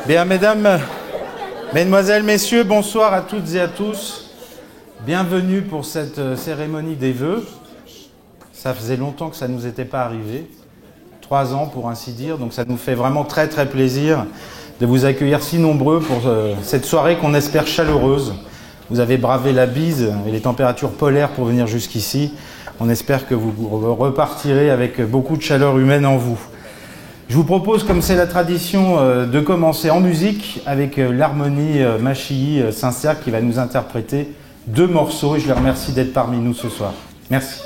Bien, mesdames, mesdemoiselles, messieurs, bonsoir à toutes et à tous. Bienvenue pour cette cérémonie des vœux. Ça faisait longtemps que ça ne nous était pas arrivé. 3 ans pour ainsi dire, donc ça nous fait vraiment très très plaisir de vous accueillir si nombreux pour cette soirée qu'on espère chaleureuse. Vous avez bravé la bise et les températures polaires pour venir jusqu'ici. On espère que vous repartirez avec beaucoup de chaleur humaine en vous. Je vous propose, comme c'est la tradition, de commencer en musique avec l'harmonie Machilly Saint-Cergue qui va nous interpréter 2 morceaux et je les remercie d'être parmi nous ce soir. Merci.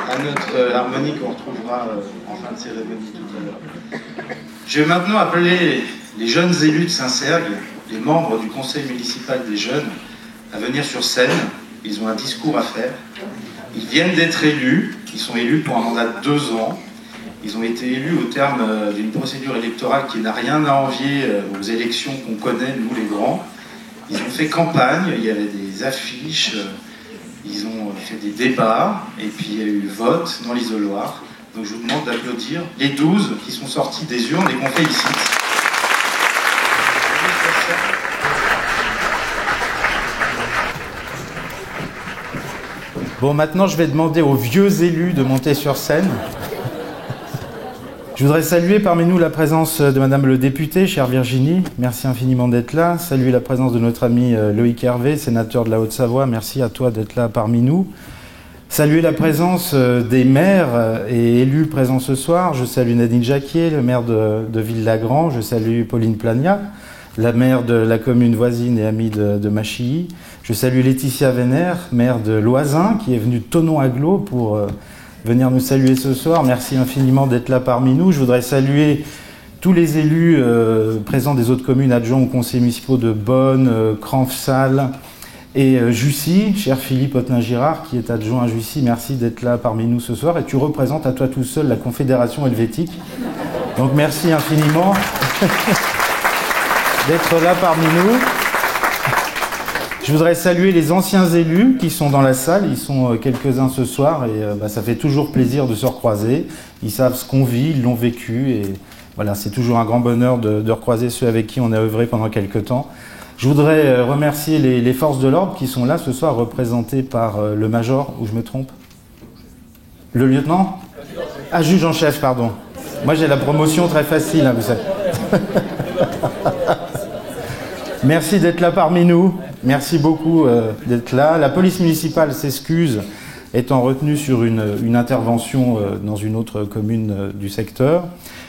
À notre harmonie qu'on retrouvera en fin de cérémonie tout à l'heure. Je vais maintenant appeler les jeunes élus de Saint-Cergue, les membres du conseil municipal des jeunes, à venir sur scène. Ils ont un discours à faire. Ils viennent d'être élus. Ils sont élus pour un mandat de 2 ans. Ils ont été élus au terme d'une procédure électorale qui n'a rien à envier aux élections qu'on connaît, nous les grands. Ils ont fait campagne, il y avait des affiches. Ils ont fait des débats, et puis il y a eu vote dans l'isoloir. Donc je vous demande d'applaudir les 12 qui sont sortis des urnes et qu'on félicite. Bon, maintenant je vais demander aux vieux élus de monter sur scène. Je voudrais saluer parmi nous la présence de Madame le député, chère Virginie. Merci infiniment d'être là. Saluer la présence de notre ami Loïc Hervé, sénateur de la Haute-Savoie. Merci à toi d'être là parmi nous. Saluer la présence des maires et élus présents ce soir. Je salue Nadine Jacquier, le maire de Ville-Lagrand. Je salue Pauline Plania, la maire de la commune voisine et amie de Machilly. Je salue Laetitia Vénère, maire de Loisin, qui est venue de Thonon-Aglo pour venir nous saluer ce soir. Merci infiniment d'être là parmi nous. Je voudrais saluer tous les élus présents des autres communes adjoints aux conseils municipaux de Bonne, Cranfsal et Jussy. Cher Philippe Otnin-Girard, qui est adjoint à Jussy, merci d'être là parmi nous ce soir. Et tu représentes à toi tout seul la Confédération helvétique. Donc merci infiniment d'être là parmi nous. Je voudrais saluer les anciens élus qui sont dans la salle. Ils sont quelques-uns ce soir et ça fait toujours plaisir de se recroiser. Ils savent ce qu'on vit, ils l'ont vécu et voilà, c'est toujours un grand bonheur de recroiser ceux avec qui on a œuvré pendant quelques temps. Je voudrais remercier les forces de l'ordre qui sont là ce soir, représentées par le major, ou je me trompe? Le lieutenant? Ah, juge en chef, pardon. Moi j'ai la promotion très facile, hein, vous savez. Merci d'être là parmi nous. Merci beaucoup d'être là. La police municipale s'excuse, étant retenue sur une intervention dans une autre commune du secteur.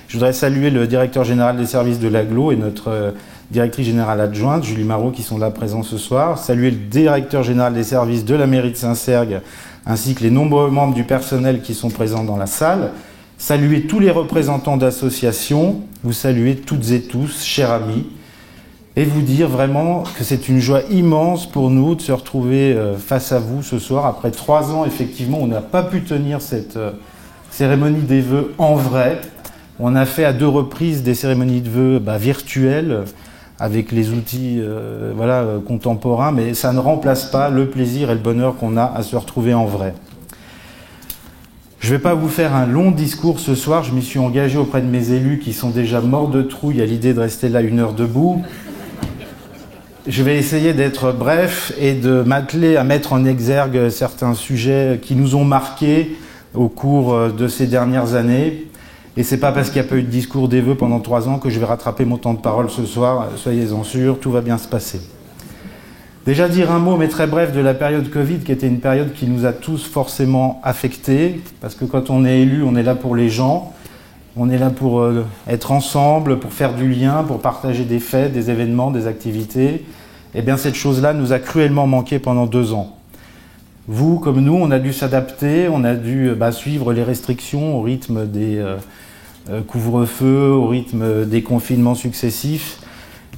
Je voudrais saluer le directeur général des services de l'Agglo et notre directrice générale adjointe, Julie Marot, qui sont là présents ce soir. Saluer le directeur général des services de la mairie de Saint-Cergue, ainsi que les nombreux membres du personnel qui sont présents dans la salle. Saluer tous les représentants d'associations. Vous saluer toutes et tous, chers amis. Et vous dire vraiment que c'est une joie immense pour nous de se retrouver face à vous ce soir. Après 3 ans, effectivement, on n'a pas pu tenir cette cérémonie des vœux en vrai. On a fait à 2 reprises des cérémonies de vœux virtuelles avec les outils contemporains, mais ça ne remplace pas le plaisir et le bonheur qu'on a à se retrouver en vrai. Je ne vais pas vous faire un long discours ce soir. Je m'y suis engagé auprès de mes élus qui sont déjà morts de trouille à l'idée de rester là 1 heure debout. Je vais essayer d'être bref et de m'atteler à mettre en exergue certains sujets qui nous ont marqués au cours de ces dernières années. Et c'est pas parce qu'il n'y a pas eu de discours des vœux pendant 3 ans que je vais rattraper mon temps de parole ce soir. Soyez-en sûrs, tout va bien se passer. Déjà dire un mot, mais très bref, de la période Covid, qui était une période qui nous a tous forcément affectés. Parce que quand on est élu, on est là pour les gens. On est là pour être ensemble, pour faire du lien, pour partager des faits, des événements, des activités. Eh bien, cette chose-là nous a cruellement manqué pendant 2 ans. Vous, comme nous, on a dû s'adapter, on a dû suivre les restrictions au rythme des couvre-feux, au rythme des confinements successifs.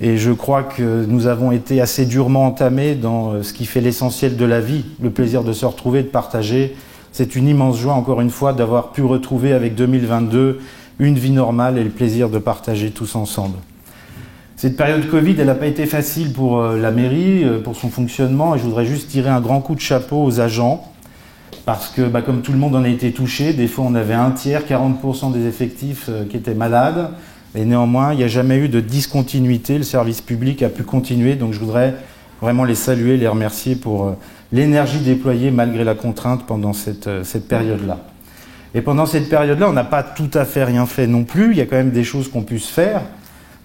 Et je crois que nous avons été assez durement entamés dans ce qui fait l'essentiel de la vie, le plaisir de se retrouver, de partager c'est une immense joie, encore une fois, d'avoir pu retrouver avec 2022 une vie normale et le plaisir de partager tous ensemble. Cette période Covid, elle n'a pas été facile pour la mairie, pour son fonctionnement, et je voudrais juste tirer un grand coup de chapeau aux agents, parce que comme tout le monde en a été touché, des fois on avait un tiers, 40% des effectifs qui étaient malades, et néanmoins il n'y a jamais eu de discontinuité, le service public a pu continuer, donc je voudrais vraiment les saluer, les remercier pour l'énergie déployée malgré la contrainte pendant cette période-là. Et pendant cette période-là, on n'a pas tout à fait rien fait non plus, il y a quand même des choses qu'on puisse faire,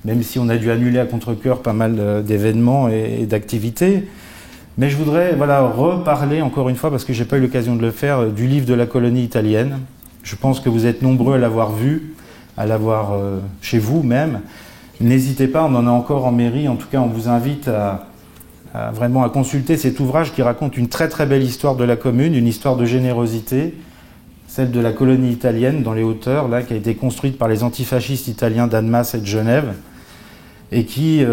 même si on a dû annuler à contre-cœur pas mal d'événements et d'activités. Mais je voudrais reparler encore une fois, parce que je n'ai pas eu l'occasion de le faire, du livre de la colonie italienne. Je pense que vous êtes nombreux à l'avoir vu, à l'avoir chez vous même. N'hésitez pas, on en a encore en mairie. En tout cas, on vous invite vraiment à consulter cet ouvrage qui raconte une très très belle histoire de la commune, une histoire de générosité, celle de la colonie italienne dans les hauteurs, là, qui a été construite par les antifascistes italiens d'Annemasse et de Genève, et qui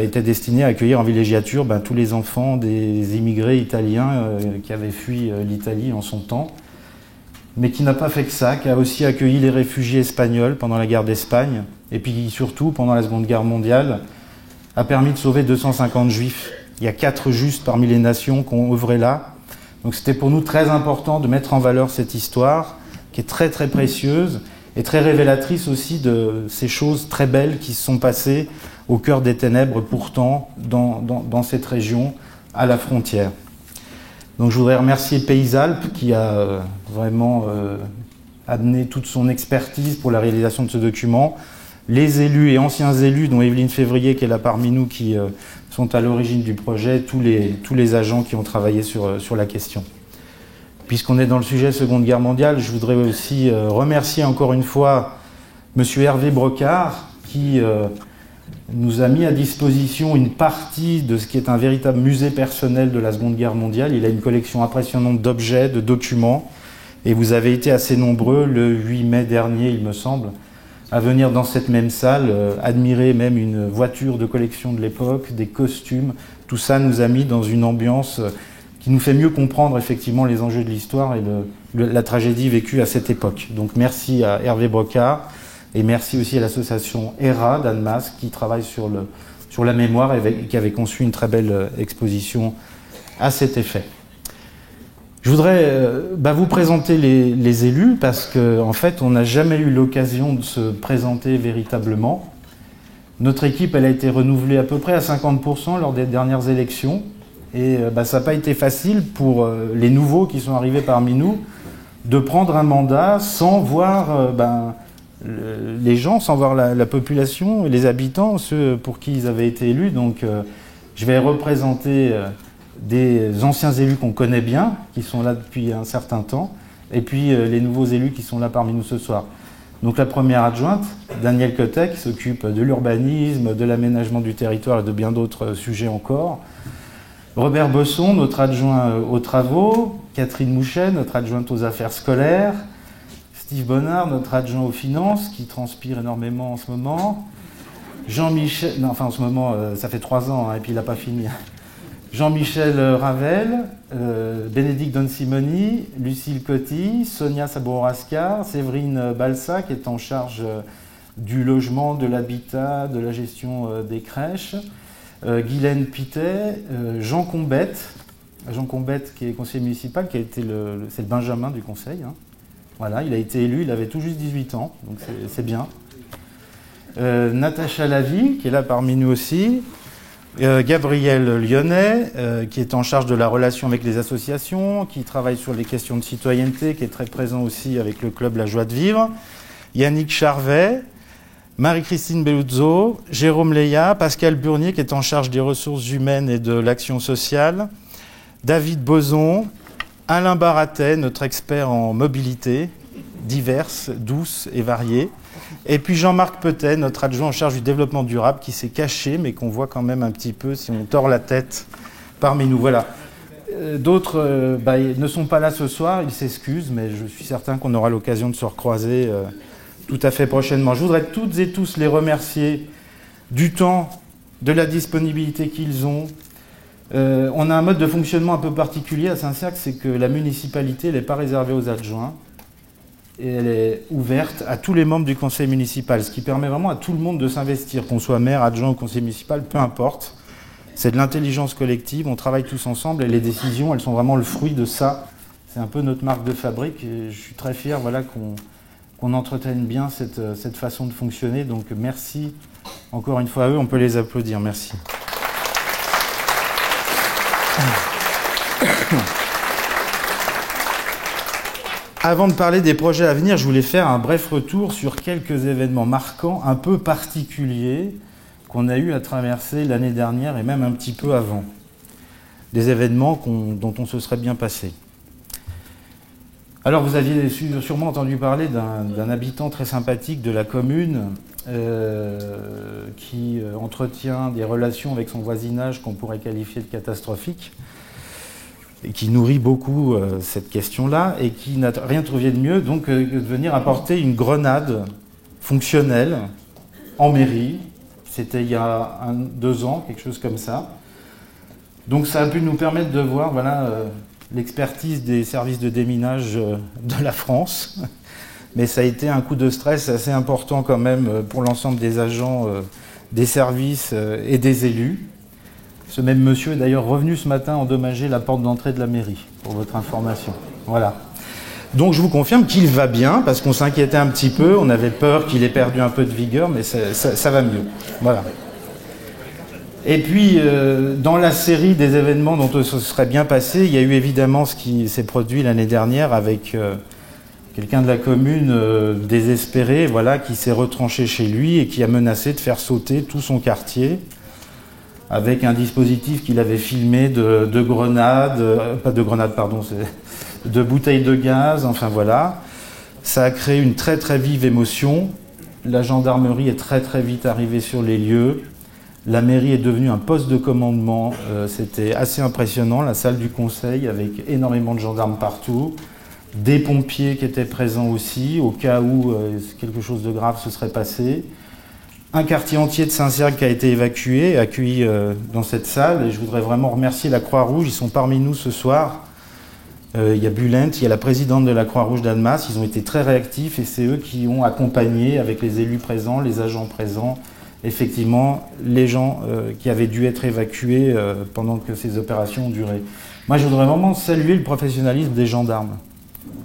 était destiné à accueillir en villégiature tous les enfants des immigrés italiens qui avaient fui l'Italie en son temps, mais qui n'a pas fait que ça, qui a aussi accueilli les réfugiés espagnols pendant la guerre d'Espagne, et puis surtout, pendant la Seconde Guerre mondiale, a permis de sauver 250 juifs. Il y a 4 justes parmi les nations qui ont œuvré là. Donc c'était pour nous très important de mettre en valeur cette histoire, qui est très très précieuse, et très révélatrice aussi de ces choses très belles qui se sont passées au cœur des ténèbres, pourtant, dans cette région, à la frontière. Donc je voudrais remercier Pays-Alpes, qui a vraiment amené toute son expertise pour la réalisation de ce document, les élus et anciens élus, dont Evelyne Février, qui est là parmi nous, qui sont à l'origine du projet, tous les agents qui ont travaillé sur la question. Puisqu'on est dans le sujet Seconde Guerre mondiale, je voudrais aussi remercier encore une fois M. Hervé Brocard, qui nous a mis à disposition une partie de ce qui est un véritable musée personnel de la Seconde Guerre mondiale. Il a une collection impressionnante d'objets, de documents, et vous avez été assez nombreux, le 8 mai dernier, il me semble, à venir dans cette même salle, admirer même une voiture de collection de l'époque, des costumes. Tout ça nous a mis dans une ambiance qui nous fait mieux comprendre effectivement les enjeux de l'histoire et la tragédie vécue à cette époque. Donc merci à Hervé Brocard. Et merci aussi à l'association ERA d'Annemasse qui travaille sur la mémoire et qui avait conçu une très belle exposition à cet effet. Je voudrais vous présenter les élus parce qu'en fait, on n'a jamais eu l'occasion de se présenter véritablement. Notre équipe, elle a été renouvelée à peu près à 50% lors des dernières élections. Et ça n'a pas été facile pour les nouveaux qui sont arrivés parmi nous de prendre un mandat sans voir les gens, sans voir la population et les habitants, ceux pour qui ils avaient été élus. Donc je vais représenter des anciens élus qu'on connaît bien, qui sont là depuis un certain temps, et puis les nouveaux élus qui sont là parmi nous ce soir. Donc la première adjointe, Danielle Cotet, qui s'occupe de l'urbanisme, de l'aménagement du territoire et de bien d'autres sujets encore. Robert Besson, notre adjoint aux travaux. Catherine Mouchet, notre adjointe aux affaires scolaires. Steve Bonnard, notre adjoint aux finances, qui transpire énormément en ce moment. Jean-Michel, non, enfin en ce moment, ça fait 3 ans, et puis il n'a pas fini. Jean-Michel Ravel, Bénédicte Don-Simoni, Lucille Coty, Sonia Sabourin-Rascar, Séverine Balsa, qui est en charge du logement, de l'habitat, de la gestion des crèches, Guylaine Pitet, Jean Combette, qui est conseiller municipal, qui a été c'est le Benjamin du conseil. Hein. Voilà, il a été élu, il avait tout juste 18 ans, donc c'est bien. Natacha Lavie, qui est là parmi nous aussi. Gabriel Lyonnais, qui est en charge de la relation avec les associations, qui travaille sur les questions de citoyenneté, qui est très présent aussi avec le club La Joie de Vivre. Yannick Charvet, Marie-Christine Belluzzo, Jérôme Leya, Pascal Burnier, qui est en charge des ressources humaines et de l'action sociale. David Boson, Alain Baratet, notre expert en mobilité, diverses, douces et variées. Et puis Jean-Marc Petet, notre adjoint en charge du développement durable, qui s'est caché, mais qu'on voit quand même un petit peu si on tord la tête parmi nous. Voilà. D'autres ne sont pas là ce soir, ils s'excusent, mais je suis certain qu'on aura l'occasion de se recroiser tout à fait prochainement. Je voudrais toutes et tous les remercier du temps, de la disponibilité qu'ils ont, On a un mode de fonctionnement un peu particulier à Saint-Cergue, c'est que la municipalité n'est pas réservée aux adjoints, et elle est ouverte à tous les membres du conseil municipal, ce qui permet vraiment à tout le monde de s'investir, qu'on soit maire, adjoint ou conseiller municipal, peu importe. C'est de l'intelligence collective, on travaille tous ensemble et les décisions, elles sont vraiment le fruit de ça. C'est un peu notre marque de fabrique et je suis très fier voilà, qu'on entretienne bien cette façon de fonctionner. Donc merci encore une fois à eux, on peut les applaudir. Merci. Avant de parler des projets à venir, je voulais faire un bref retour sur quelques événements marquants, un peu particuliers, qu'on a eu à traverser l'année dernière et même un petit peu avant. Des événements dont on se serait bien passé. Alors vous aviez sûrement entendu parler d'un habitant très sympathique de la commune qui entretient des relations avec son voisinage qu'on pourrait qualifier de catastrophiques, et qui nourrit beaucoup cette question-là, et qui n'a rien trouvé de mieux donc de venir apporter une grenade fonctionnelle en mairie. C'était il y a 2 ans, quelque chose comme ça. Donc ça a pu nous permettre de voir voilà, l'expertise des services de déminage de la France. Mais ça a été un coup de stress assez important quand même pour l'ensemble des agents des services et des élus. Ce même monsieur est d'ailleurs revenu ce matin endommager la porte d'entrée de la mairie, pour votre information. Voilà. Donc je vous confirme qu'il va bien, parce qu'on s'inquiétait un petit peu, on avait peur qu'il ait perdu un peu de vigueur, mais ça va mieux. Voilà. Et puis, dans la série des événements dont on se serait bien passé, il y a eu évidemment ce qui s'est produit l'année dernière avec quelqu'un de la commune désespéré, voilà, qui s'est retranché chez lui et qui a menacé de faire sauter tout son quartier, avec un dispositif qu'il avait filmé de grenades, pas de grenades, pardon, de bouteilles de gaz, enfin voilà. Ça a créé une très très vive émotion. La gendarmerie est très très vite arrivée sur les lieux. La mairie est devenue un poste de commandement. C'était assez impressionnant, la salle du conseil avec énormément de gendarmes partout. Des pompiers qui étaient présents aussi, au cas où quelque chose de grave se serait passé. Un quartier entier de Saint-Cergue qui a été évacué, accueilli dans cette salle. Et je voudrais vraiment remercier la Croix-Rouge. Ils sont parmi nous ce soir. Il y a Bulent, il y a la présidente de la Croix-Rouge d'Annemasse. Ils ont été très réactifs et c'est eux qui ont accompagné, avec les élus présents, les agents présents, effectivement, les gens qui avaient dû être évacués pendant que ces opérations ont duré. Moi, je voudrais vraiment saluer le professionnalisme des gendarmes.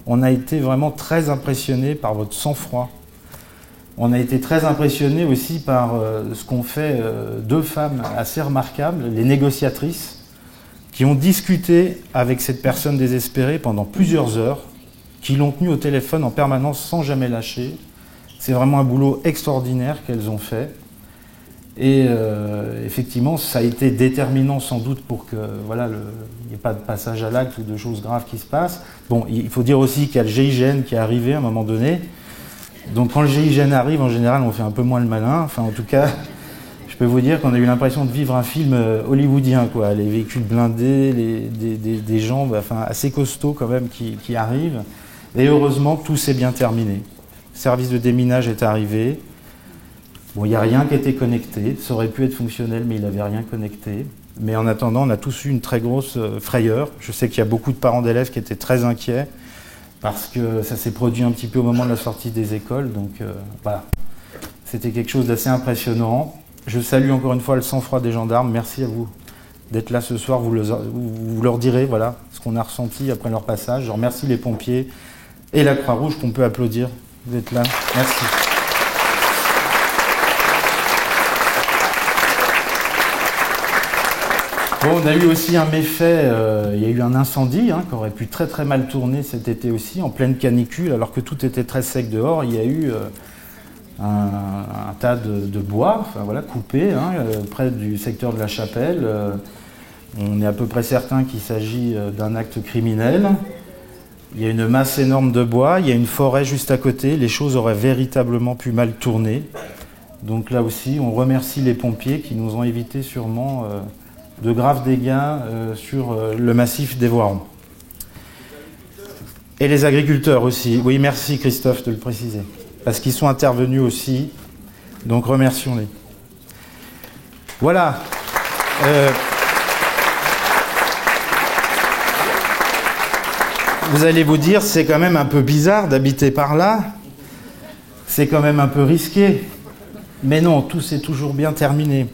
On a été vraiment très impressionnés par votre sang-froid. On a été très impressionnés aussi par ce qu'ont fait 2 femmes assez remarquables, les négociatrices, qui ont discuté avec cette personne désespérée pendant plusieurs heures, qui l'ont tenue au téléphone en permanence sans jamais lâcher. C'est vraiment un boulot extraordinaire qu'elles ont fait. Et effectivement, ça a été déterminant sans doute pour que voilà, il n'y ait pas de passage à l'acte ou de choses graves qui se passent. Bon, il faut dire aussi qu'il y a le GIGN qui est arrivé à un moment donné. Donc quand le GIGN arrive, en général, on fait un peu moins le malin. Enfin, en tout cas, je peux vous dire qu'on a eu l'impression de vivre un film hollywoodien, quoi. Les véhicules blindés, des gens enfin, assez costauds quand même qui arrivent. Et heureusement, tout s'est bien terminé. Le service de déminage est arrivé. Bon, il n'y a rien qui était connecté. Ça aurait pu être fonctionnel, mais il n'avait rien connecté. Mais en attendant, on a tous eu une très grosse frayeur. Je sais qu'il y a beaucoup de parents d'élèves qui étaient très inquiets, parce que ça s'est produit un petit peu au moment de la sortie des écoles. Donc voilà, c'était quelque chose d'assez impressionnant. Je salue encore une fois le sang-froid des gendarmes. Merci à vous d'être là ce soir. Vous leur direz voilà, ce qu'on a ressenti après leur passage. Je remercie les pompiers et la Croix-Rouge qu'on peut applaudir d'être là. Merci. Bon, on a eu aussi un méfait, il y a eu un incendie qui aurait pu très très mal tourner cet été aussi, en pleine canicule, alors que tout était très sec dehors. Il y a eu un tas de bois enfin, voilà, coupé près du secteur de la Chapelle. On est à peu près certain qu'il s'agit d'un acte criminel. Il y a une masse énorme de bois, il y a une forêt juste à côté, les choses auraient véritablement pu mal tourner. Donc là aussi, on remercie les pompiers qui nous ont évité sûrement de graves dégâts sur le massif des Voirons. Et les agriculteurs aussi. Oui, merci Christophe de le préciser. Parce qu'ils sont intervenus aussi. Donc remercions-les. Voilà. vous allez vous dire, c'est quand même un peu bizarre d'habiter par là. C'est quand même un peu risqué. Mais non, tout s'est toujours bien terminé.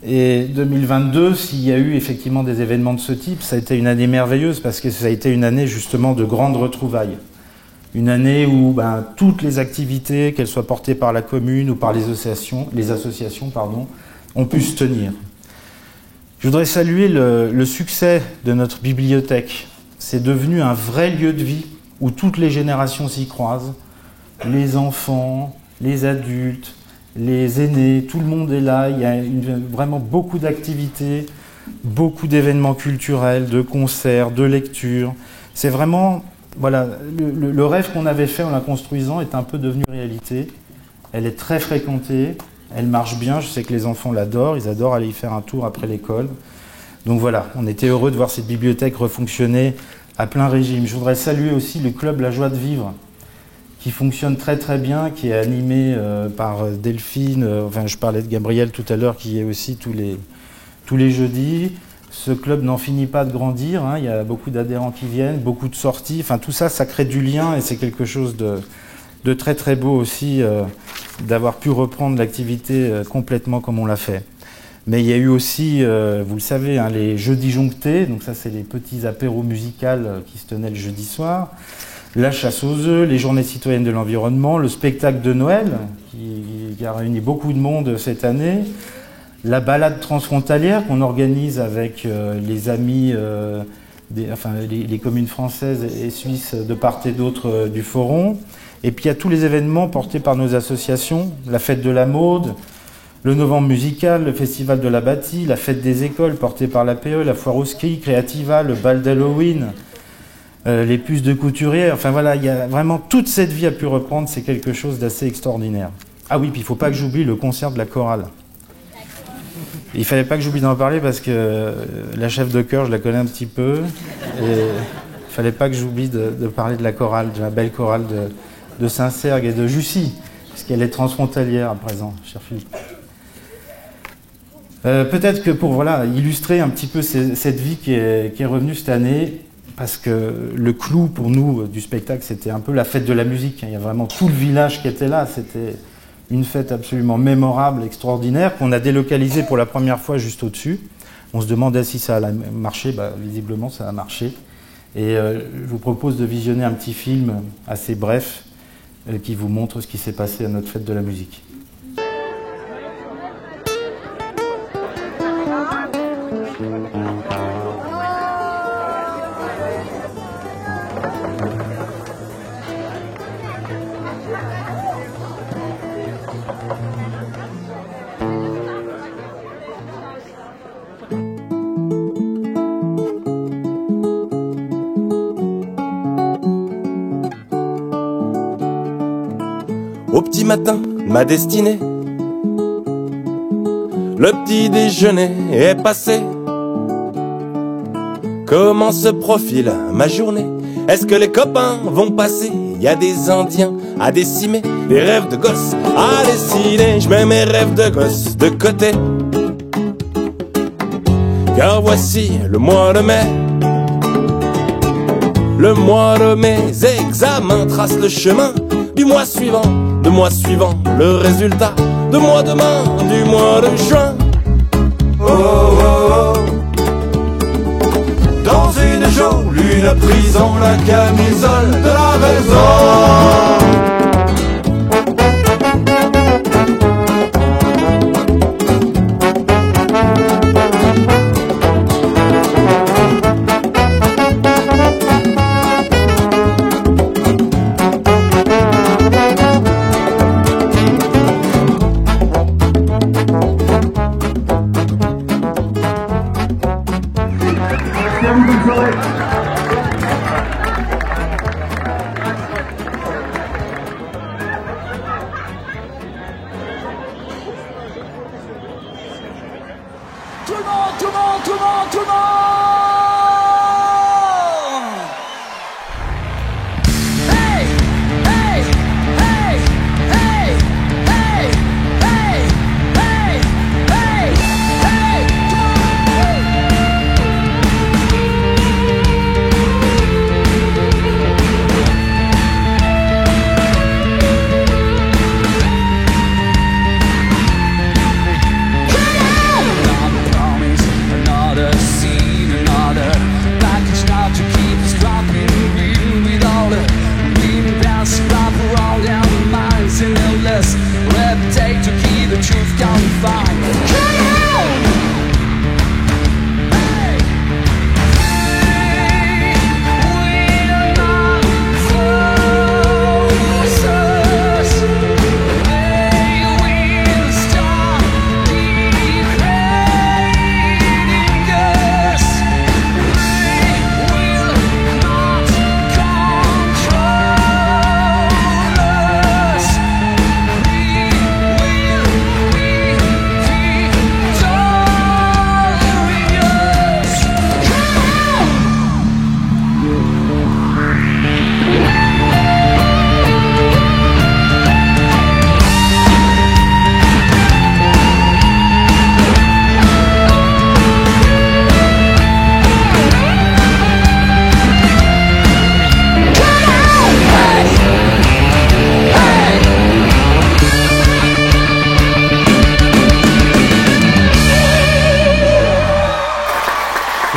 Et 2022, s'il y a eu effectivement des événements de ce type, ça a été une année merveilleuse parce que ça a été une année justement de grandes retrouvailles. Une année où toutes les activités, qu'elles soient portées par la commune ou par les associations, ont pu se tenir. Je voudrais saluer le succès de notre bibliothèque. C'est devenu un vrai lieu de vie où toutes les générations s'y croisent. Les enfants, les adultes, les aînés, tout le monde est là. Il y a vraiment beaucoup d'activités, beaucoup d'événements culturels, de concerts, de lectures. C'est vraiment, voilà, le rêve qu'on avait fait en la construisant est un peu devenu réalité. Elle est très fréquentée, elle marche bien. Je sais que les enfants l'adorent, ils adorent aller y faire un tour après l'école. Donc voilà, on était heureux de voir cette bibliothèque refonctionner à plein régime. Je voudrais saluer aussi le club La Joie de Vivre, qui fonctionne très très bien, qui est animé par Delphine, je parlais de Gabriel tout à l'heure, qui est aussi tous les jeudis. Ce club n'en finit pas de grandir, hein. Il y a beaucoup d'adhérents qui viennent, beaucoup de sorties, tout ça, ça crée du lien et c'est quelque chose de très très beau aussi d'avoir pu reprendre l'activité complètement comme on l'a fait. Mais il y a eu aussi, vous le savez, les jeudis jonctés, donc ça c'est les petits apéros musicaux qui se tenaient le jeudi soir. La chasse aux œufs, les journées citoyennes de l'environnement, le spectacle de Noël, qui a réuni beaucoup de monde cette année, la balade transfrontalière qu'on organise avec les amis, les communes françaises et suisses de part et d'autre du Foron. Et puis il y a tous les événements portés par nos associations, la fête de la Maude, le novembre musical, le festival de la bâtie, la fête des écoles portée par l'APE, la foire au ski, Creativa, le bal d'Halloween, les puces de couturier, il y a vraiment toute cette vie a pu reprendre, c'est quelque chose d'assez extraordinaire. Ah oui, puis il ne faut pas que j'oublie le concert de la chorale. Il ne fallait pas que j'oublie d'en parler parce que la chef de chœur, je la connais un petit peu, et il ne fallait pas que j'oublie de parler de la chorale, de la belle chorale de Saint-Sergue et de Jussy, parce qu'elle est transfrontalière à présent, cher Philippe. Peut-être que pour illustrer un petit peu cette vie qui est revenue cette année, parce que le clou pour nous du spectacle, c'était un peu la fête de la musique. Il y a vraiment tout le village qui était là. C'était une fête absolument mémorable, extraordinaire, qu'on a délocalisée pour la première fois juste au-dessus. On se demandait si ça allait marcher. Visiblement, ça a marché. Et je vous propose de visionner un petit film assez bref qui vous montre ce qui s'est passé à notre fête de la musique. Au petit matin, ma destinée, le petit déjeuner est passé. Comment se profile ma journée? Est-ce que les copains vont passer? Y a des Indiens à décimer, des rêves de gosse à dessiner. Je mets mes rêves de gosse de côté, car voici le mois de mai. Le mois de mes examens trace le chemin du mois suivant, de mois suivant, le résultat de mois demain, du mois de juin. Oh, oh, oh. Dans une geôle, une prison, la camisole de la raison. Tout le monde Hey, hey, hey, hey, hey, hey, hey, hey, hey,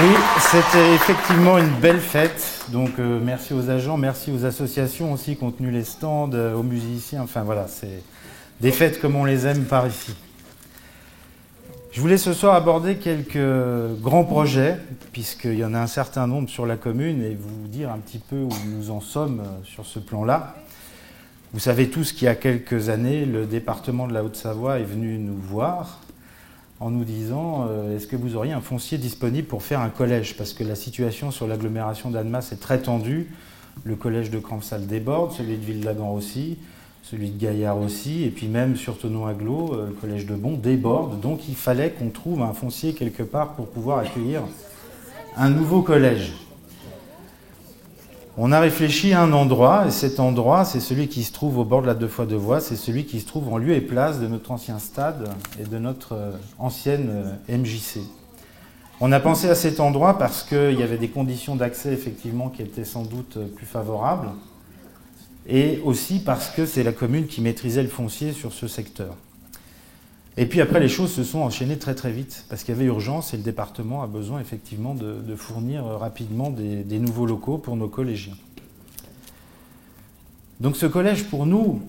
Oui, c'était effectivement une belle fête. Donc merci aux agents, merci aux associations aussi qui ont tenu les stands, aux musiciens. Enfin voilà, c'est des fêtes comme on les aime par ici. Je voulais ce soir aborder quelques grands projets, puisqu'il y en a un certain nombre sur la commune, et vous dire un petit peu où nous en sommes sur ce plan-là. Vous savez tous qu'il y a quelques années, le département de la Haute-Savoie est venu nous voir en nous disant est-ce que vous auriez un foncier disponible pour faire un collège? Parce que la situation sur l'agglomération d'Annemasse est très tendue. Le collège de Crampsal déborde, celui de Ville-d'Agan aussi, celui de Gaillard aussi, et puis même sur Thonon-Aglo, le collège de Bon déborde. Donc il fallait qu'on trouve un foncier quelque part pour pouvoir accueillir un nouveau collège. On a réfléchi à un endroit, et cet endroit, c'est celui qui se trouve au bord de la 2x2 voies, c'est celui qui se trouve en lieu et place de notre ancien stade et de notre ancienne MJC. On a pensé à cet endroit parce qu'il y avait des conditions d'accès effectivement qui étaient sans doute plus favorables, et aussi parce que c'est la commune qui maîtrisait le foncier sur ce secteur. Et puis après, les choses se sont enchaînées très très vite, parce qu'il y avait urgence et le département a besoin effectivement de fournir rapidement des nouveaux locaux pour nos collégiens. Donc ce collège, pour nous,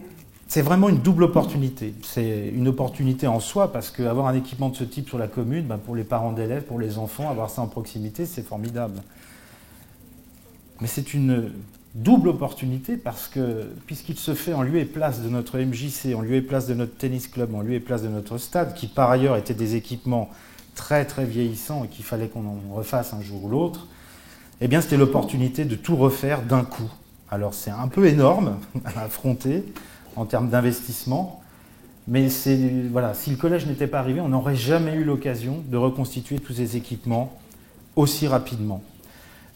c'est vraiment une double opportunité. C'est une opportunité en soi, parce qu'avoir un équipement de ce type sur la commune, pour les parents d'élèves, pour les enfants, avoir ça en proximité, c'est formidable. Mais c'est une double opportunité parce que, puisqu'il se fait en lieu et place de notre MJC, en lieu et place de notre tennis club, en lieu et place de notre stade, qui par ailleurs étaient des équipements très très vieillissants et qu'il fallait qu'on en refasse un jour ou l'autre, eh bien c'était l'opportunité de tout refaire d'un coup. Alors c'est un peu énorme à affronter en termes d'investissement, mais voilà, si le collège n'était pas arrivé, on n'aurait jamais eu l'occasion de reconstituer tous ces équipements aussi rapidement.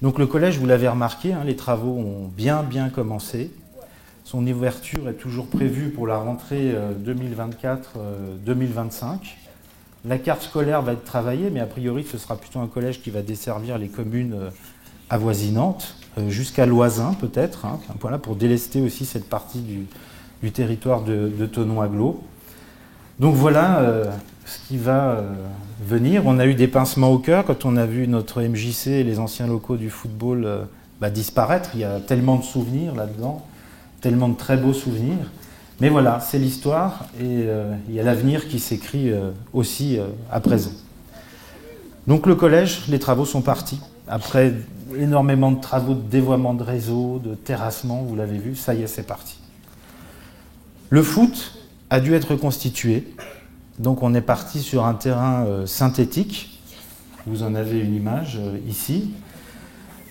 Donc le collège, vous l'avez remarqué, les travaux ont bien commencé. Son ouverture est toujours prévue pour la rentrée 2024-2025. La carte scolaire va être travaillée, mais a priori ce sera plutôt un collège qui va desservir les communes avoisinantes, jusqu'à Loisin peut-être, voilà, pour délester aussi cette partie du territoire de Thonon-Aglo. Donc voilà ce qui va venir. On a eu des pincements au cœur quand on a vu notre MJC et les anciens locaux du football disparaître. Il y a tellement de souvenirs là-dedans, tellement de très beaux souvenirs. Mais voilà, c'est l'histoire et il y a l'avenir qui s'écrit aussi à présent. Donc le collège, les travaux sont partis. Après énormément de travaux de dévoiement de réseau, de terrassement, vous l'avez vu, ça y est, c'est parti. Le foot a dû être reconstitué. Donc on est parti sur un terrain synthétique. Vous en avez une image ici.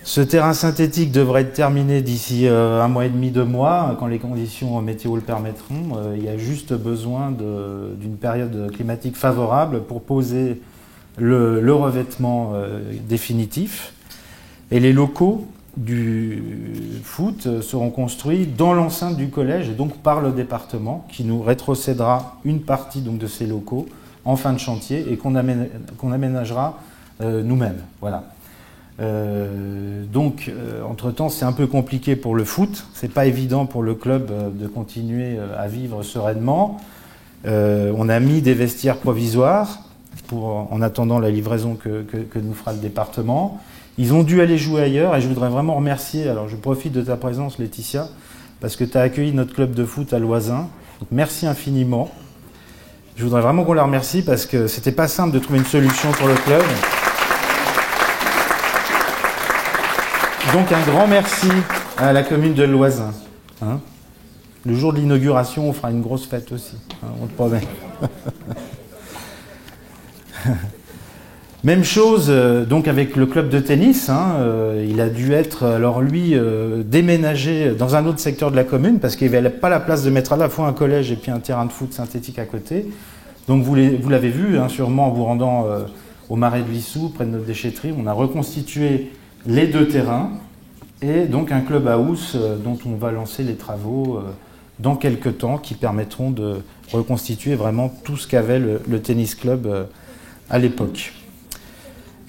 Ce terrain synthétique devrait être terminé d'ici 1 mois et demi, 2 mois, quand les conditions météo le permettront. Il y a juste besoin d'une période climatique favorable pour poser le revêtement définitif. Et les locaux du foot seront construits dans l'enceinte du collège et donc par le département qui nous rétrocédera une partie donc de ces locaux en fin de chantier et qu'on aménagera nous-mêmes. Voilà. Entre-temps, c'est un peu compliqué pour le foot. C'est pas évident pour le club de continuer à vivre sereinement. On a mis des vestiaires provisoires en attendant la livraison que nous fera le département. Ils ont dû aller jouer ailleurs et je voudrais vraiment remercier, alors je profite de ta présence Laetitia, parce que tu as accueilli notre club de foot à Loisin. Donc merci infiniment. Je voudrais vraiment qu'on la remercie parce que c'était pas simple de trouver une solution pour le club. Donc un grand merci à la commune de Loisin. Le jour de l'inauguration, on fera une grosse fête aussi, on te promet. Même chose donc avec le club de tennis, il a dû être, alors lui, déménagé dans un autre secteur de la commune parce qu'il n'y avait pas la place de mettre à la fois un collège et puis un terrain de foot synthétique à côté. Donc vous l'avez vu sûrement en vous rendant au Marais de Lissou, près de notre déchetterie, on a reconstitué les 2 terrains et donc un clubhouse dont on va lancer les travaux dans quelques temps qui permettront de reconstituer vraiment tout ce qu'avait le tennis club à l'époque.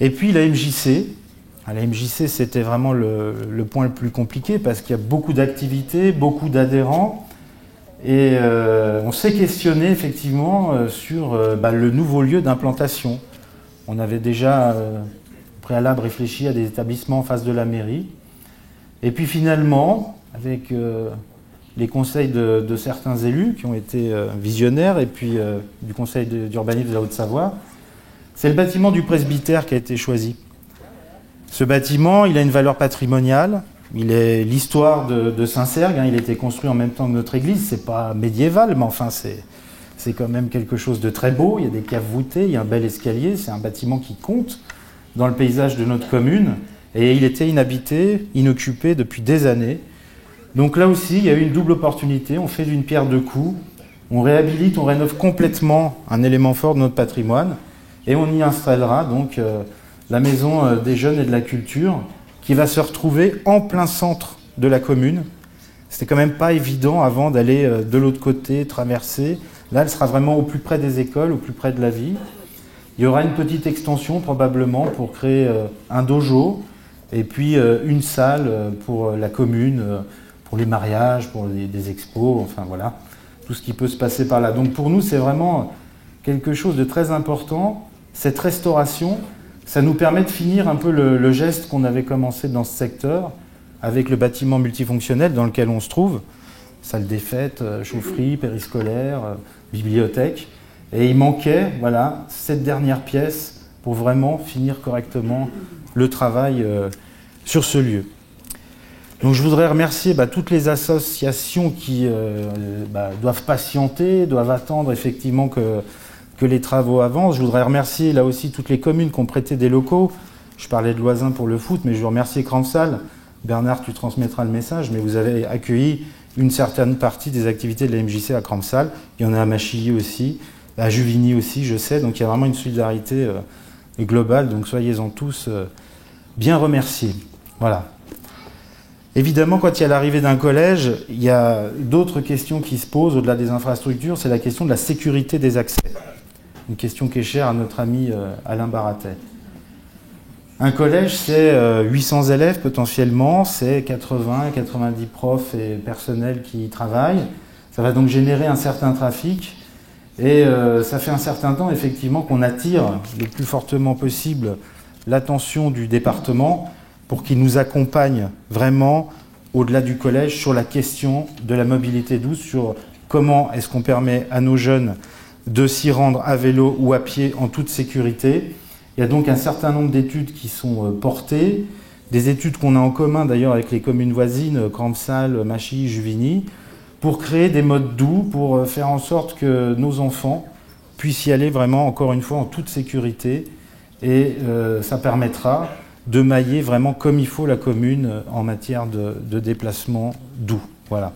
Et puis la MJC. La MJC, c'était vraiment le point le plus compliqué parce qu'il y a beaucoup d'activités, beaucoup d'adhérents. Et on s'est questionné effectivement sur le nouveau lieu d'implantation. On avait déjà préalable réfléchi à des établissements en face de la mairie. Et puis finalement, avec les conseils de certains élus qui ont été visionnaires, et puis du conseil d'urbanisme de la Haute-Savoie, c'est le bâtiment du presbytère qui a été choisi. Ce bâtiment, il a une valeur patrimoniale. Il est l'histoire de Saint-Sergue. Il a été construit en même temps que notre église. C'est pas médiéval, mais enfin, c'est quand même quelque chose de très beau. Il y a des caves voûtées, il y a un bel escalier. C'est un bâtiment qui compte dans le paysage de notre commune. Et il était inhabité, inoccupé depuis des années. Donc là aussi, il y a eu une double opportunité. On fait d'une pierre deux coups. On réhabilite, on rénove complètement un élément fort de notre patrimoine. Et on y installera donc la maison des jeunes et de la culture qui va se retrouver en plein centre de la commune. C'était quand même pas évident avant d'aller de l'autre côté, traverser. Là, elle sera vraiment au plus près des écoles, au plus près de la vie. Il y aura une petite extension probablement pour créer un dojo et puis une salle pour la commune, pour les mariages, pour des expos, enfin voilà, tout ce qui peut se passer par là. Donc pour nous, c'est vraiment quelque chose de très important. Cette restauration, ça nous permet de finir un peu le geste qu'on avait commencé dans ce secteur avec le bâtiment multifonctionnel dans lequel on se trouve, salle des fêtes, chaufferie, périscolaire, bibliothèque. Et il manquait voilà, cette dernière pièce pour vraiment finir correctement le travail sur ce lieu. Donc je voudrais remercier toutes les associations qui doivent patienter, doivent attendre effectivement que les travaux avancent. Je voudrais remercier là aussi toutes les communes qui ont prêté des locaux. Je parlais de Loisin pour le foot, mais je veux remercier Crampsal. Bernard, tu transmettras le message, mais vous avez accueilli une certaine partie des activités de la MJC à Crampsal. Il y en a à Machilly aussi, à Juvigny aussi, je sais. Donc il y a vraiment une solidarité globale. Donc soyez-en tous bien remerciés. Voilà. Évidemment, quand il y a l'arrivée d'un collège, il y a d'autres questions qui se posent au-delà des infrastructures. C'est la question de la sécurité des accès. Une question qui est chère à notre ami Alain Baratet. Un collège, c'est 800 élèves potentiellement, c'est 80, 90 profs et personnel qui y travaillent. Ça va donc générer un certain trafic. Et ça fait un certain temps, effectivement, qu'on attire le plus fortement possible l'attention du département pour qu'il nous accompagne vraiment au-delà du collège sur la question de la mobilité douce, sur comment est-ce qu'on permet à nos jeunes de s'y rendre à vélo ou à pied en toute sécurité. Il y a donc un certain nombre d'études qui sont portées, des études qu'on a en commun d'ailleurs avec les communes voisines, Crampsal, Machilly, Juvigny, pour créer des modes doux, pour faire en sorte que nos enfants puissent y aller vraiment, encore une fois, en toute sécurité. Et ça permettra de mailler vraiment comme il faut la commune en matière de déplacement doux. Voilà.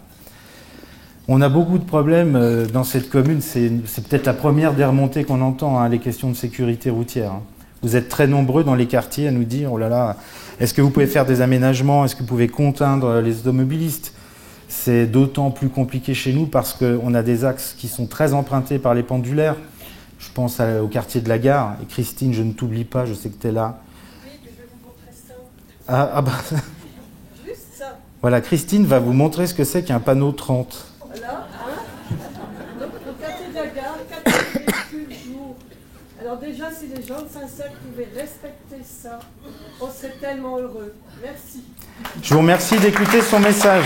On a beaucoup de problèmes dans cette commune. C'est peut-être la première des remontées qu'on entend, les questions de sécurité routière. Vous êtes très nombreux dans les quartiers à nous dire « Oh là là, est-ce que vous pouvez faire des aménagements? Est-ce que vous pouvez contraindre les automobilistes ?» C'est d'autant plus compliqué chez nous parce qu'on a des axes qui sont très empruntés par les pendulaires. Je pense au quartier de la Gare. Et Christine, je ne t'oublie pas, je sais que tu es là. Oui, je vais vous montrer ça. Juste ça. Voilà, Christine va vous montrer ce que c'est qu'un panneau 30. Voilà, donc, au quartier de la Gare, 4 véhicules jour. Alors déjà, si les gens de Saint-Sergue pouvaient respecter ça, on serait tellement heureux. Merci. Je vous remercie d'écouter son message.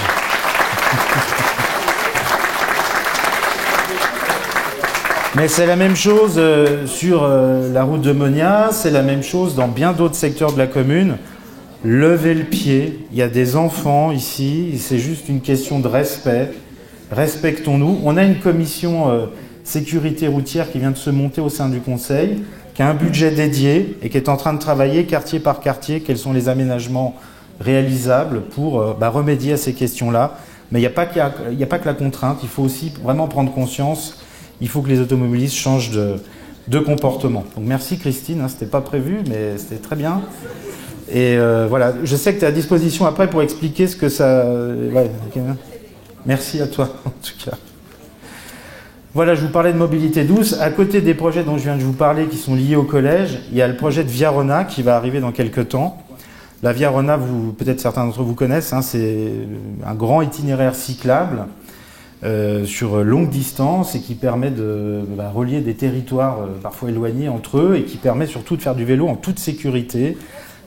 Mais c'est la même chose sur la route de Monia, c'est la même chose dans bien d'autres secteurs de la commune. Levez le pied, il y a des enfants ici, c'est juste une question de respect. Respectons-nous. On a une commission sécurité routière qui vient de se monter au sein du conseil, qui a un budget dédié et qui est en train de travailler quartier par quartier, quels sont les aménagements réalisables pour remédier à ces questions-là. Mais il n'y a pas que la contrainte, il faut aussi vraiment prendre conscience. Il faut que les automobilistes changent de comportement. Donc merci Christine, c'était pas prévu, mais c'était très bien. Et voilà, je sais que tu es à disposition après pour expliquer ce que ça... Ouais, okay. Merci à toi, en tout cas. Voilà, je vous parlais de mobilité douce. À côté des projets dont je viens de vous parler qui sont liés au collège, il y a le projet de Via Rona qui va arriver dans quelques temps. La Via Rona, peut-être certains d'entre vous connaissent, c'est un grand itinéraire cyclable sur longue distance et qui permet de relier des territoires parfois éloignés entre eux et qui permet surtout de faire du vélo en toute sécurité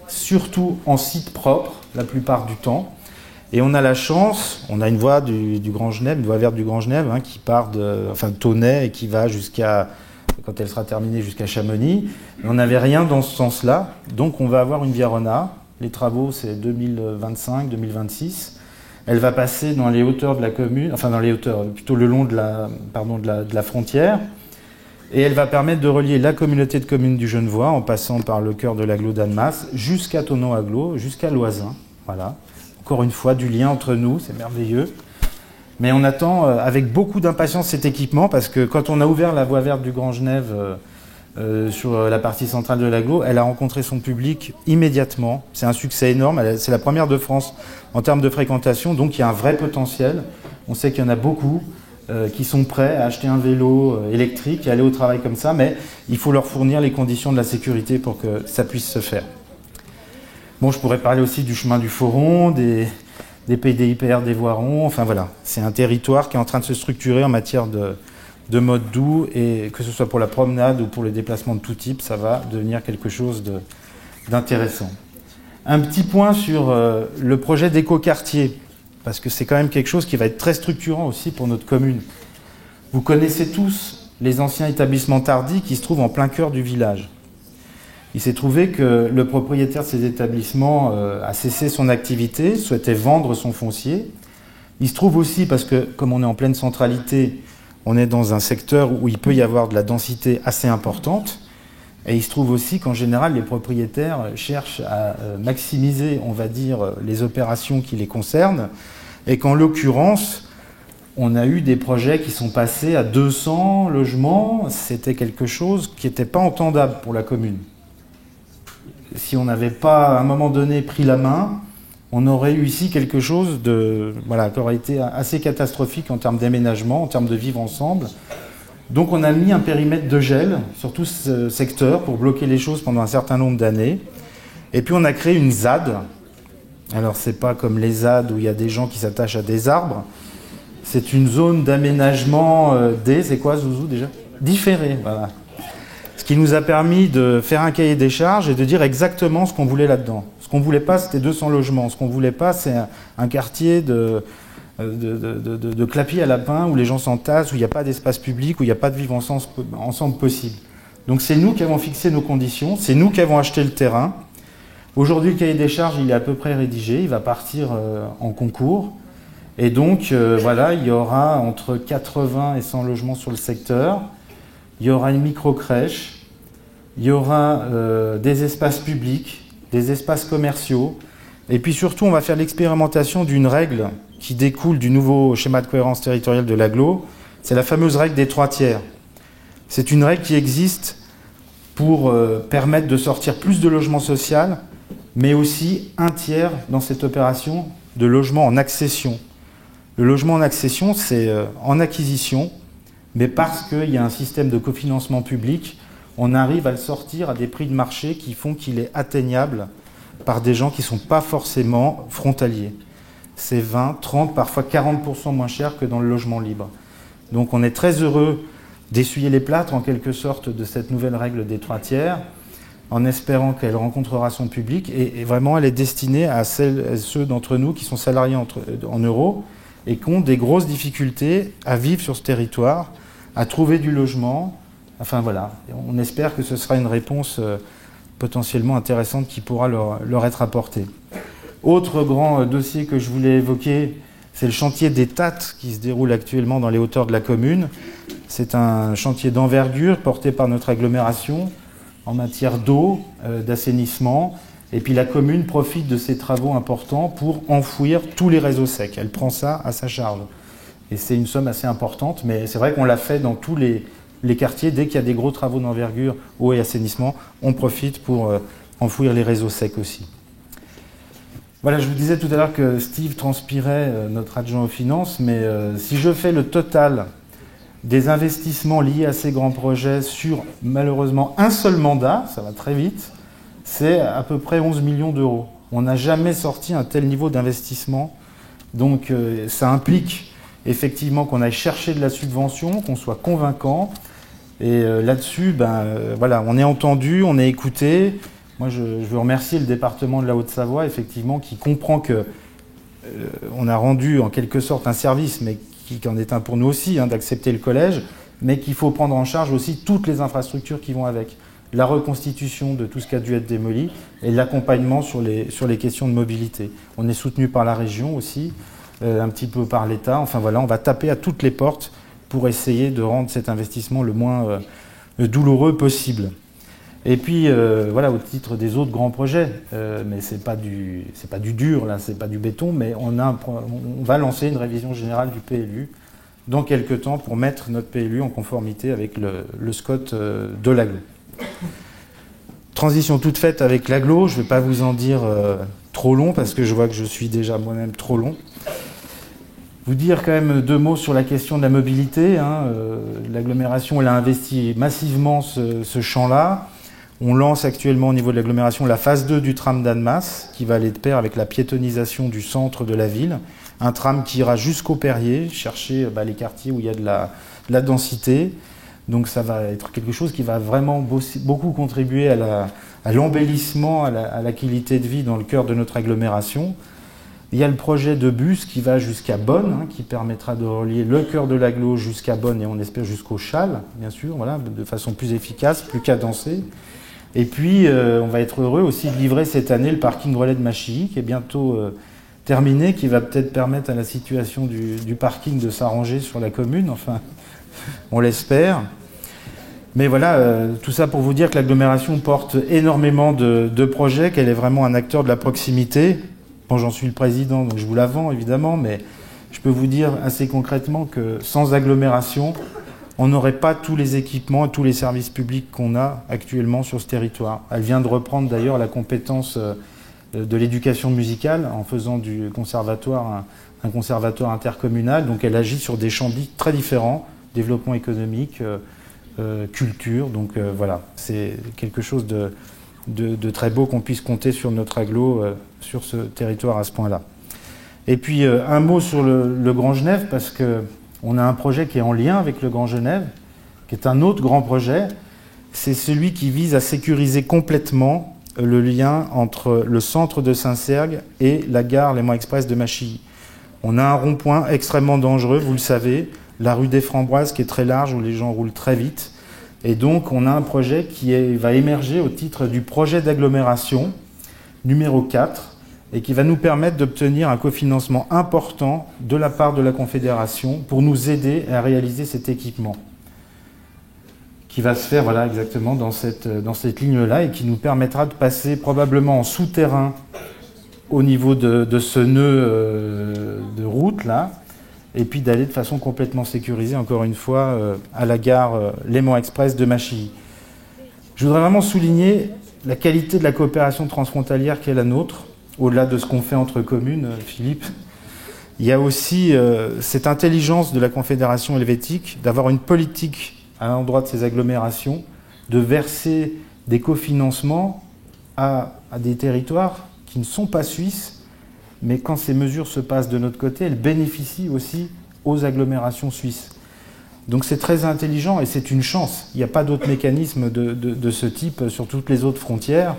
surtout en site propre la plupart du temps. Et on a la chance, on a une voie du Grand Genève, une voie verte du Grand Genève, hein, qui part de Tonnay et qui va jusqu'à, quand elle sera terminée, jusqu'à Chamonix. Mais on n'avait rien dans ce sens-là, donc on va avoir une Via Rona. Les travaux, c'est 2025, 2026. Elle va passer dans les hauteurs de la commune, enfin dans les hauteurs, plutôt le long de la frontière. Et elle va permettre de relier la communauté de communes du Genevois, en passant par le cœur de l'agglo d'Annemasse, jusqu'à Thonon-Agglo, jusqu'à Loisin. Voilà. Encore une fois, du lien entre nous, c'est merveilleux. Mais on attend avec beaucoup d'impatience cet équipement, parce que quand on a ouvert la voie verte du Grand Genève sur la partie centrale de l'agglo, elle a rencontré son public immédiatement. C'est un succès énorme, c'est la première de France en termes de fréquentation, donc il y a un vrai potentiel. On sait qu'il y en a beaucoup qui sont prêts à acheter un vélo électrique et aller au travail comme ça, mais il faut leur fournir les conditions de la sécurité pour que ça puisse se faire. Bon, je pourrais parler aussi du chemin du Foron, des PDIPR des Voirons, enfin voilà. C'est un territoire qui est en train de se structurer en matière de mode doux, et que ce soit pour la promenade ou pour les déplacements de tout type, ça va devenir quelque chose d'intéressant. Un petit point sur le projet d'écoquartier, parce que c'est quand même quelque chose qui va être très structurant aussi pour notre commune. Vous connaissez tous les anciens établissements Tardy qui se trouvent en plein cœur du village. Il s'est trouvé que le propriétaire de ces établissements a cessé son activité, souhaitait vendre son foncier. Il se trouve aussi, parce que comme on est en pleine centralité, on est dans un secteur où il peut y avoir de la densité assez importante. Et il se trouve aussi qu'en général, les propriétaires cherchent à maximiser, on va dire, les opérations qui les concernent. Et qu'en l'occurrence, on a eu des projets qui sont passés à 200 logements. C'était quelque chose qui n'était pas entendable pour la commune. Si on n'avait pas, à un moment donné, pris la main, on aurait eu ici quelque chose qui aurait été assez catastrophique en termes d'aménagement, en termes de vivre ensemble. Donc on a mis un périmètre de gel sur tout ce secteur pour bloquer les choses pendant un certain nombre d'années. Et puis on a créé une ZAD. Alors c'est pas comme les ZAD où il y a des gens qui s'attachent à des arbres. C'est une zone d'aménagement c'est quoi, Zouzou, déjà ? Différé, voilà. Ce qui nous a permis de faire un cahier des charges et de dire exactement ce qu'on voulait là-dedans. Ce qu'on ne voulait pas, c'était 200 logements. Ce qu'on ne voulait pas, c'est un quartier de clapier à lapin où les gens s'entassent, où il n'y a pas d'espace public, où il n'y a pas de vivre ensemble possible. Donc c'est nous qui avons fixé nos conditions, c'est nous qui avons acheté le terrain. Aujourd'hui, le cahier des charges, il est à peu près rédigé, il va partir en concours. Et donc, il y aura entre 80 et 100 logements sur le secteur. Il y aura une micro-crèche, il y aura des espaces publics, des espaces commerciaux, et puis surtout on va faire l'expérimentation d'une règle qui découle du nouveau schéma de cohérence territoriale de l'agglo, c'est la fameuse règle des 3 tiers. C'est une règle qui existe pour permettre de sortir plus de logements sociaux, mais aussi 1 tiers dans cette opération de logements en accession. Le logement en accession, c'est en acquisition, mais parce qu'il y a un système de cofinancement public, on arrive à le sortir à des prix de marché qui font qu'il est atteignable par des gens qui ne sont pas forcément frontaliers. C'est 20, 30, parfois 40% moins cher que dans le logement libre. Donc on est très heureux d'essuyer les plâtres en quelque sorte de cette nouvelle règle des 3 tiers, en espérant qu'elle rencontrera son public. Et vraiment, elle est destinée à ceux d'entre nous qui sont salariés en euros et qui ont des grosses difficultés à vivre sur ce territoire, à trouver du logement. Enfin voilà, on espère que ce sera une réponse potentiellement intéressante qui pourra leur être apportée. Autre grand dossier que je voulais évoquer, c'est le chantier des TAT qui se déroule actuellement dans les hauteurs de la commune. C'est un chantier d'envergure porté par notre agglomération en matière d'eau, d'assainissement. Et puis la commune profite de ces travaux importants pour enfouir tous les réseaux secs. Elle prend ça à sa charge. Et c'est une somme assez importante, mais c'est vrai qu'on l'a fait dans tous les quartiers. Dès qu'il y a des gros travaux d'envergure, eau et assainissement, on profite pour enfouir les réseaux secs aussi. Voilà, je vous disais tout à l'heure que Steve transpirait, notre adjoint aux finances, mais si je fais le total des investissements liés à ces grands projets sur malheureusement un seul mandat, ça va très vite, c'est à peu près 11 millions d'euros. On n'a jamais sorti un tel niveau d'investissement, donc ça implique effectivement qu'on aille chercher de la subvention, qu'on soit convaincant. Et là-dessus, on est entendu, on est écouté. Moi, je veux remercier le département de la Haute-Savoie, effectivement, qui comprend que on a rendu en quelque sorte un service, mais qui en est un pour nous aussi, hein, d'accepter le collège, mais qu'il faut prendre en charge aussi toutes les infrastructures qui vont avec. La reconstitution de tout ce qui a dû être démoli et l'accompagnement sur les questions de mobilité. On est soutenu par la région aussi, un petit peu par l'État. Enfin voilà, on va taper à toutes les portes pour essayer de rendre cet investissement le moins douloureux possible. Et puis, voilà, au titre des autres grands projets, mais c'est pas du dur, là, c'est pas du béton, mais on va lancer une révision générale du PLU dans quelques temps pour mettre notre PLU en conformité avec le SCOT de l'AGLO. Transition toute faite avec l'AGLO, je ne vais pas vous en dire trop long, parce que je vois que je suis déjà moi-même trop long. Vous dire quand même 2 mots sur la question de la mobilité. Hein. L'agglomération, elle a investi massivement ce champ-là. On lance actuellement au niveau de l'agglomération la phase 2 du tram d'Annemasse, qui va aller de pair avec la piétonisation du centre de la ville. Un tram qui ira jusqu'au Perrier, chercher les quartiers où il y a de la densité. Donc ça va être quelque chose qui va vraiment beaucoup contribuer à l'embellissement, à la qualité de vie dans le cœur de notre agglomération. Il y a le projet de bus qui va jusqu'à Bonn, hein, qui permettra de relier le cœur de l'agglo jusqu'à Bonn et on espère jusqu'au Châle, bien sûr, voilà, de façon plus efficace, plus cadencée. Et puis, on va être heureux aussi de livrer cette année le parking relais de Machilly, qui est bientôt terminé, qui va peut-être permettre à la situation du parking de s'arranger sur la commune, enfin, on l'espère. Mais voilà, tout ça pour vous dire que l'agglomération porte énormément de projets, qu'elle est vraiment un acteur de la proximité. Bon, j'en suis le président, donc je vous la vends, évidemment, mais je peux vous dire assez concrètement que sans agglomération, on n'aurait pas tous les équipements, tous les services publics qu'on a actuellement sur ce territoire. Elle vient de reprendre d'ailleurs la compétence de l'éducation musicale en faisant du conservatoire un conservatoire intercommunal. Donc elle agit sur des champs très différents, développement économique, culture. Donc voilà, c'est quelque chose de très beau qu'on puisse compter sur notre agglo, sur ce territoire à ce point-là. Et puis un mot sur le Grand Genève, parce qu'on a un projet qui est en lien avec le Grand Genève, qui est un autre grand projet. C'est celui qui vise à sécuriser complètement le lien entre le centre de Saint-Sergue et la gare Léman Express de Machilly. On a un rond-point extrêmement dangereux, vous le savez, la rue des Framboises qui est très large, où les gens roulent très vite. Et donc, on a un projet qui va émerger au titre du projet d'agglomération numéro 4 et qui va nous permettre d'obtenir un cofinancement important de la part de la Confédération pour nous aider à réaliser cet équipement qui va se faire voilà, exactement dans cette ligne-là et qui nous permettra de passer probablement en souterrain au niveau de ce nœud de route là, et puis d'aller de façon complètement sécurisée, encore une fois, à la gare Léman Express de Machilly. Je voudrais vraiment souligner la qualité de la coopération transfrontalière qui est la nôtre, au-delà de ce qu'on fait entre communes, Philippe. Il y a aussi cette intelligence de la Confédération helvétique d'avoir une politique à l'endroit de ces agglomérations, de verser des cofinancements à des territoires qui ne sont pas suisses, mais quand ces mesures se passent de notre côté, elles bénéficient aussi aux agglomérations suisses. Donc c'est très intelligent et c'est une chance. Il n'y a pas d'autre mécanisme de ce type sur toutes les autres frontières.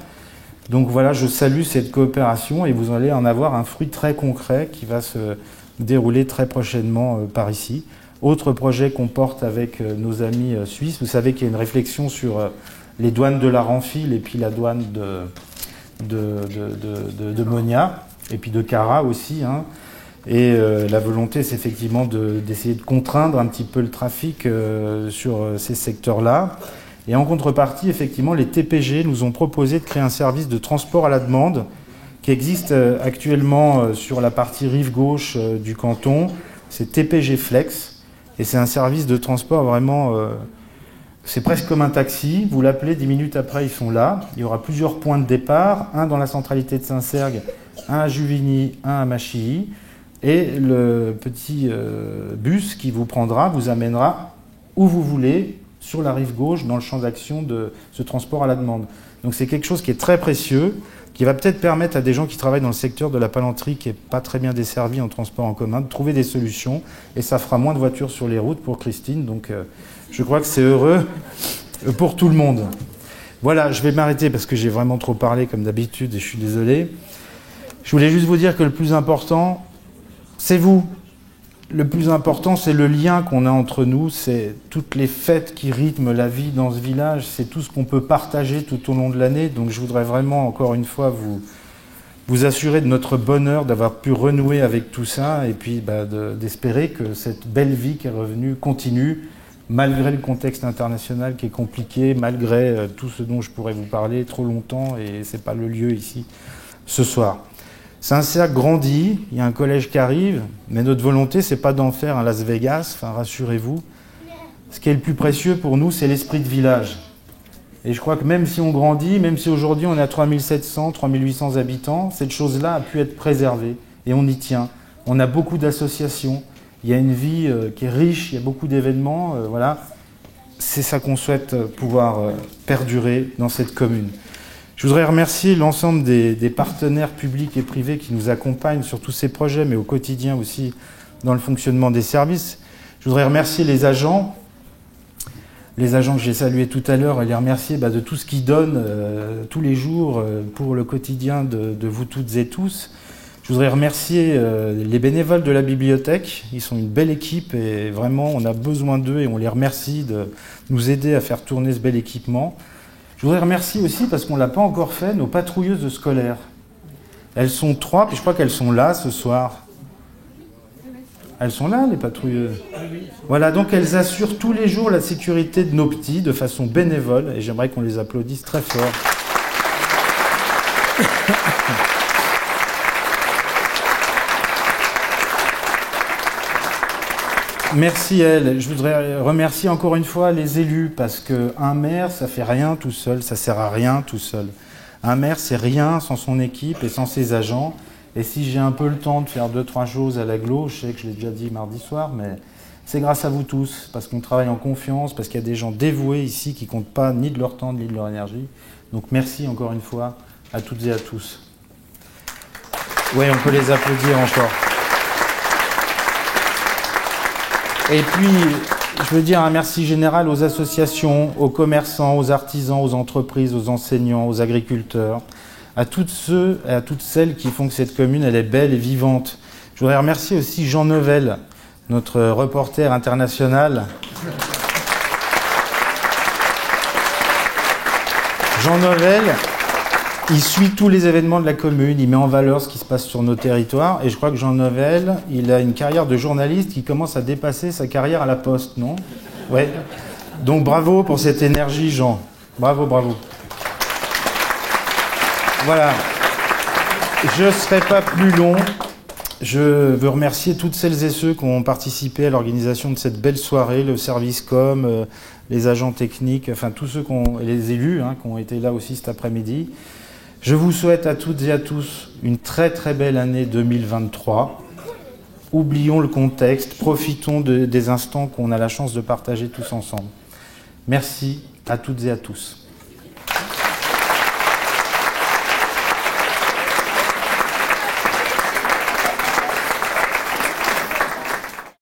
Donc voilà, je salue cette coopération et vous allez en avoir un fruit très concret qui va se dérouler très prochainement par ici. Autre projet qu'on porte avec nos amis suisses, vous savez qu'il y a une réflexion sur les douanes de la Ranfil et puis la douane de Monia. Et puis de Cara aussi, hein. Et la volonté, c'est effectivement d'essayer de contraindre un petit peu le trafic sur ces secteurs-là. Et en contrepartie, effectivement, les TPG nous ont proposé de créer un service de transport à la demande qui existe actuellement sur la partie rive gauche du canton. C'est TPG Flex. Et c'est un service de transport vraiment... c'est presque comme un taxi. Vous l'appelez, 10 minutes après, ils sont là. Il y aura plusieurs points de départ. Un dans la centralité de Saint-Sergue, un à Juvigny, un à Machilly. Et le petit bus qui vous prendra, vous amènera où vous voulez, sur la rive gauche, dans le champ d'action de ce transport à la demande. Donc c'est quelque chose qui est très précieux, qui va peut-être permettre à des gens qui travaillent dans le secteur de la palanterie, qui n'est pas très bien desservi en transport en commun, de trouver des solutions. Et ça fera moins de voitures sur les routes pour Christine. Donc je crois que c'est heureux pour tout le monde. Voilà, je vais m'arrêter parce que j'ai vraiment trop parlé comme d'habitude et je suis désolé. Je voulais juste vous dire que le plus important, c'est vous. Le plus important, c'est le lien qu'on a entre nous, c'est toutes les fêtes qui rythment la vie dans ce village, c'est tout ce qu'on peut partager tout au long de l'année. Donc je voudrais vraiment, encore une fois, vous assurer de notre bonheur d'avoir pu renouer avec tout ça et puis d'espérer que cette belle vie qui est revenue continue, malgré le contexte international qui est compliqué, malgré tout ce dont je pourrais vous parler trop longtemps, et ce n'est pas le lieu ici ce soir. Saint-Cergue grandit, il y a un collège qui arrive, mais notre volonté, c'est pas d'en faire un Las Vegas, enfin rassurez-vous. Ce qui est le plus précieux pour nous, c'est l'esprit de village. Et je crois que même si on grandit, même si aujourd'hui on est à 3700, 3800 habitants, cette chose-là a pu être préservée, et on y tient. On a beaucoup d'associations, il y a une vie qui est riche, il y a beaucoup d'événements, voilà. C'est ça qu'on souhaite pouvoir perdurer dans cette commune. Je voudrais remercier l'ensemble des partenaires publics et privés qui nous accompagnent sur tous ces projets, mais au quotidien aussi dans le fonctionnement des services. Je voudrais remercier les agents que j'ai salués tout à l'heure, et les remercier de tout ce qu'ils donnent tous les jours pour le quotidien de vous toutes et tous. Je voudrais remercier les bénévoles de la bibliothèque. Ils sont une belle équipe et vraiment on a besoin d'eux et on les remercie de nous aider à faire tourner ce bel équipement. Je voudrais remercier aussi, parce qu'on ne l'a pas encore fait, nos patrouilleuses scolaires. Elles sont 3, puis je crois qu'elles sont là ce soir. Elles sont là, les patrouilleuses. Voilà, donc elles assurent tous les jours la sécurité de nos petits de façon bénévole, et j'aimerais qu'on les applaudisse très fort. Merci à elle. Je voudrais remercier encore une fois les élus, parce qu'un maire, ça fait rien tout seul, ça sert à rien tout seul. Un maire, c'est rien sans son équipe et sans ses agents. Et si j'ai un peu le temps de faire 2-3 choses à l'agglo, je sais que je l'ai déjà dit mardi soir, mais c'est grâce à vous tous, parce qu'on travaille en confiance, parce qu'il y a des gens dévoués ici qui ne comptent pas ni de leur temps ni de leur énergie. Donc merci encore une fois à toutes et à tous. Oui, on peut les applaudir encore. Et puis, je veux dire un merci général aux associations, aux commerçants, aux artisans, aux entreprises, aux enseignants, aux agriculteurs, à tous ceux et à toutes celles qui font que cette commune, elle est belle et vivante. Je voudrais remercier aussi Jean Neuvel, notre reporter international. Jean Neuvel, il suit tous les événements de la commune, il met en valeur ce qui se passe sur nos territoires, et je crois que Jean Neuvel, il a une carrière de journaliste qui commence à dépasser sa carrière à la Poste, non? Ouais. Donc bravo pour cette énergie, Jean. Bravo, bravo. Voilà. Je ne serai pas plus long. Je veux remercier toutes celles et ceux qui ont participé à l'organisation de cette belle soirée, le service com, les agents techniques, enfin tous ceux et les élus qui ont été là aussi cet après-midi. Je vous souhaite à toutes et à tous une très très belle année 2023. Oublions le contexte, profitons des instants qu'on a la chance de partager tous ensemble. Merci à toutes et à tous.